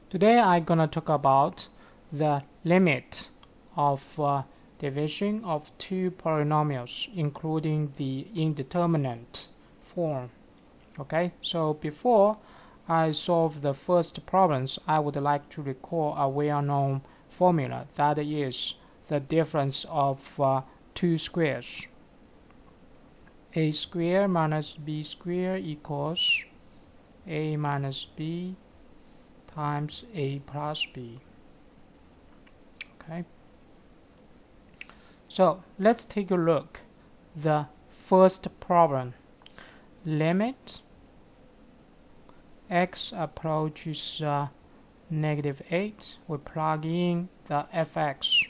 Today I'm gonna talk about the limit of division of two polynomials, including the indeterminate form. Okay, so before I solve the first problems, I would like to recall a well-known formula, that is the difference of two squares. A square minus b square equals a minus b times a plus b. Okay, so let's take a look. The first problem, limit x approaches -8. We plug in the fx.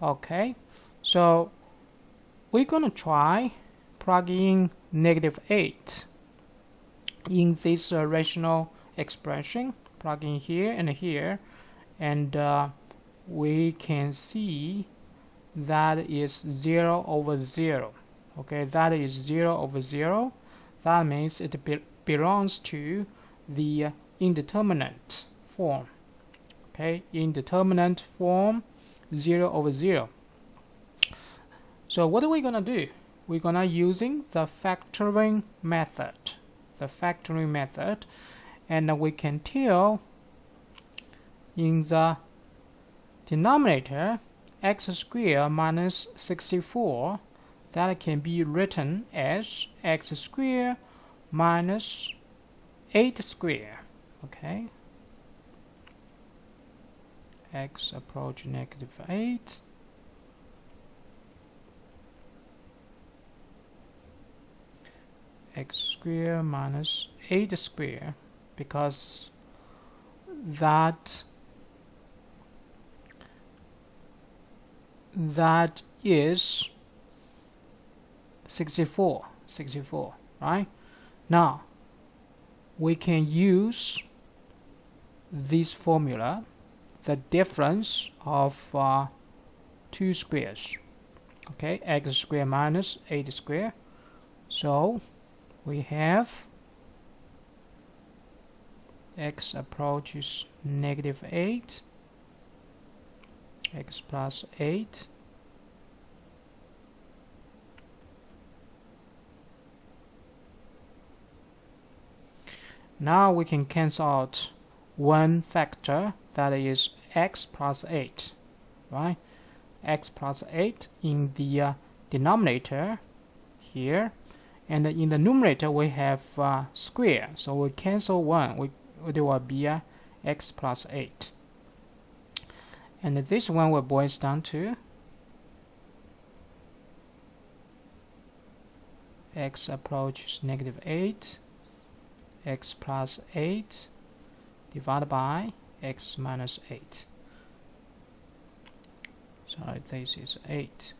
Okay, so we're gonna try plug in -8 in this rational expression. Plug in here and here, and we can see that is 0 over 0. Okay, that is 0 over 0. That means it belongs to the indeterminate form. Okay, indeterminate form, 0 over 0. So what are we gonna do? We're gonna using the factoring method. And we can tell in the denominator x squared minus 64, that can be written as x squared minus 8 squared. Okay, x approach -8, x squared minus 8 squared, because that is 64, right? Now we can use this formula, the difference of two squares. Okay, x squared minus 8 squared. So we have x approaches -8, x plus 8, now we can cancel out one factor, that is x plus 8, right? X plus 8 in the denominator here, and in the numerator we have square, so we cancel one. There will be x plus 8, and this one will boils down to x approaches -8, x plus 8 divided by x minus 8. So this is 8.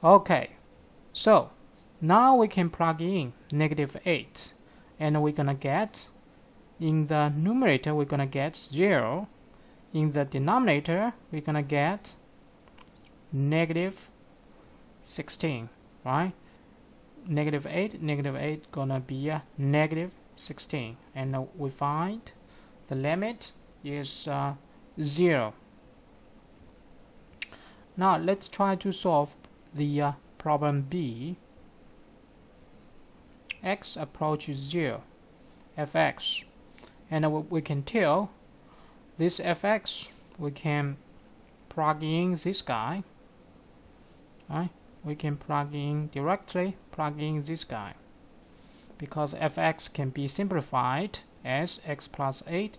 Okay, so now we can plug in -8, and we're gonna get, in the numerator we're gonna get 0, in the denominator we're gonna get -16, right? -8 gonna be -16, and we find the limit is 0. Now let's try to solve the problem B. X approaches 0, fx, and we can tell this fx, we can plug in this guy, right? We can directly plug in this guy, because fx can be simplified as x plus 8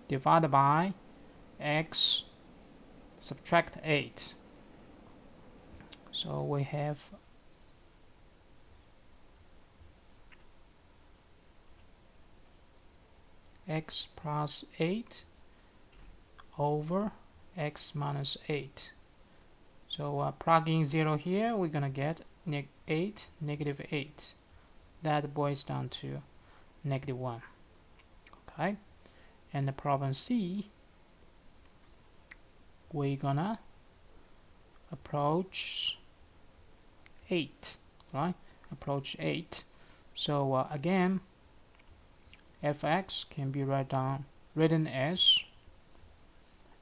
divided by x subtract 8. So we have x plus 8 over x minus 8. So plugging 0 here, we're gonna get -8. That boils down to -1. Okay, and the problem C, we're gonna approach 8, right? Approach 8. So again, fx can be written as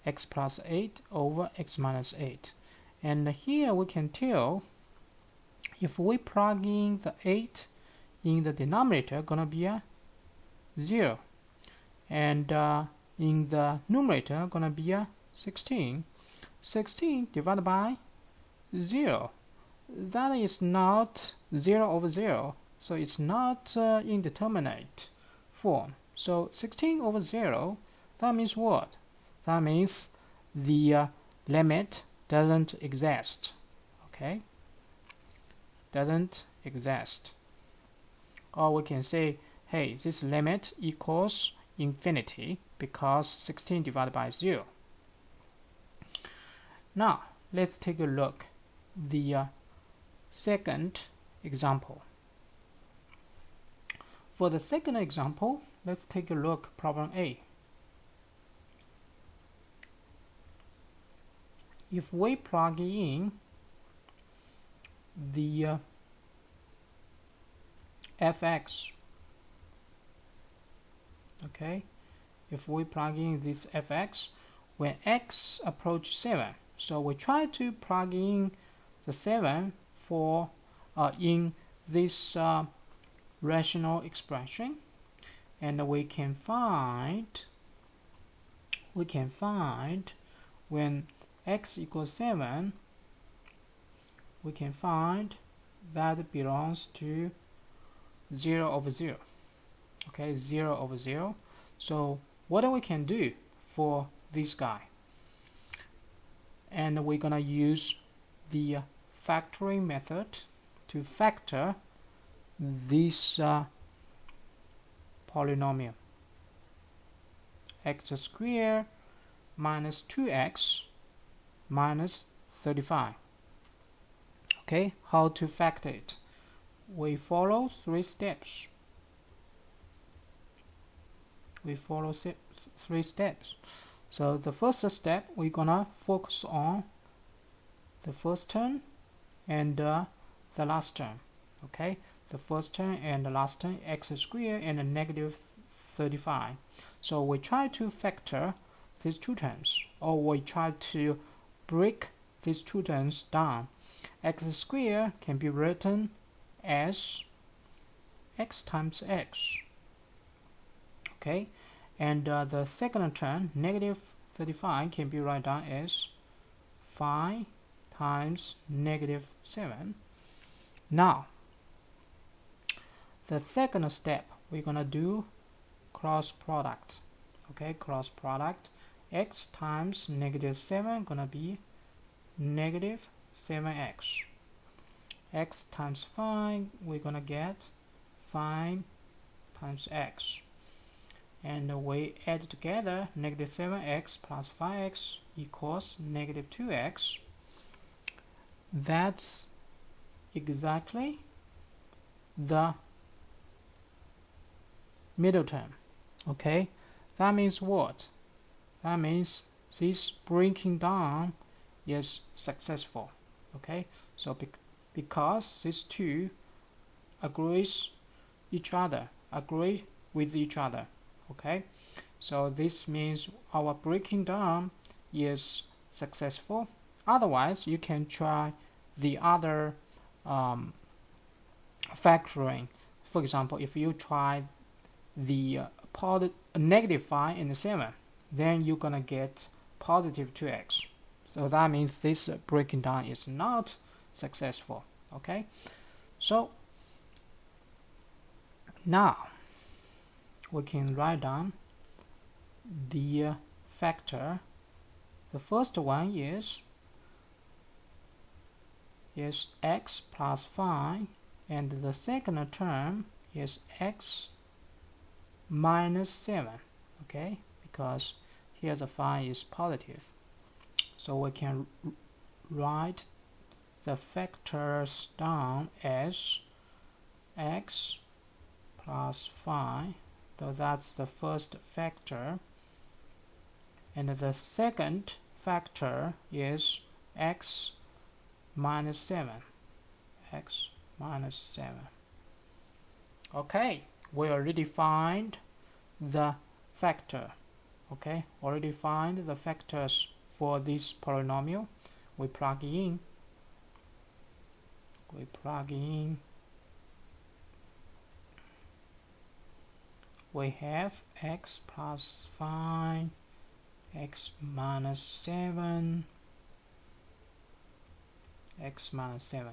x plus 8 over x minus 8. And here we can tell if we plug in the 8 in the denominator, gonna be a 0, and in the numerator gonna be a 16. 16 divided by 0, that is not 0 over 0, so it's not indeterminate form. So 16 over 0, that means what? That means the limit doesn't exist. Okay, doesn't exist. Or we can say, hey, this limit equals infinity because 16 divided by 0. Now let's take a look the second example. For the second example, let's take a look problem A. If we plug in the fx, okay, if we plug in this fx when x approach 7, so we try to plug in the 7 for in this rational expression, and we can find when x equals 7, we can find that belongs to 0 over 0. Okay, 0 over 0. So what we can do for this guy, and we're gonna use the factoring method to factor this polynomial. X squared minus 2x minus 35. Okay, how to factor it? We follow 3 steps. So the first step, we're gonna focus on the first term and the last term. Okay, the first term and the last term, x squared and negative 35. So we try to factor these two terms, or we try to break these two terms down. X squared can be written as x times x. Okay, and the second term, negative 35, can be written down as 5 times negative 7. Now, the second step, we're gonna do cross product. Okay, cross product. X times negative 7 gonna be negative 7x. X times 5, we're gonna get 5 times x. And we add together negative 7x plus 5x equals negative 2x. That's exactly the middle term. Okay, that means what? That means this breaking down is successful. Okay, so because these two agree with each other. Okay, so this means our breaking down is successful. Otherwise, you can try the other factoring. For example, if you try the negative 5 and 7, then you're gonna get positive 2x. So that means this breaking down is not successful. Okay, so now we can write down the factor. The first one is x plus 5, and the second term is x minus 7. Okay, because here the 5 is positive, so we can write the factors down as x plus 5. So that's the first factor, and the second factor is x minus 7. X minus 7. Okay, we already find the factor. Okay, already find the factors for this polynomial. We plug in. We have x plus 5, x minus 7, x minus 7.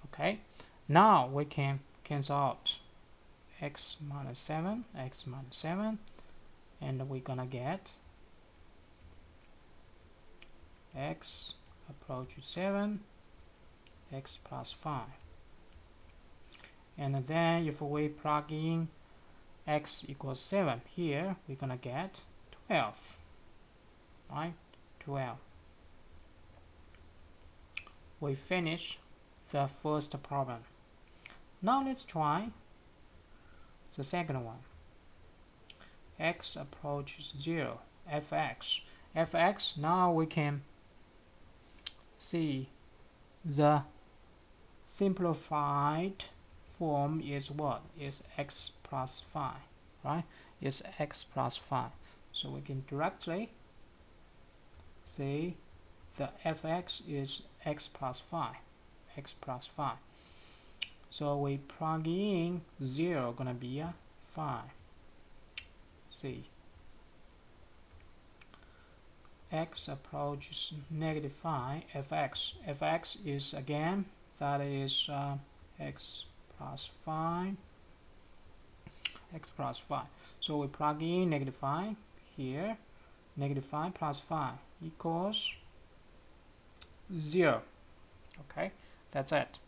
Okay, now we can cancel out x minus 7, and we're gonna get x approaches 7, x plus 5. And then if we plug in x equals 7 here, we're gonna get 12, right? 12. We finish the first problem. Now let's try the second one. X approaches 0, fx. Now we can see the simplified form is what? Is x plus 5, right? Is x plus 5. So we can directly see the fx is x plus 5. So we plug in 0, gonna be a 5. See, x approaches negative 5, fx is again, that is x plus 5. So we plug in negative 5 here. Negative 5 plus 5 equals 0. Okay, that's it.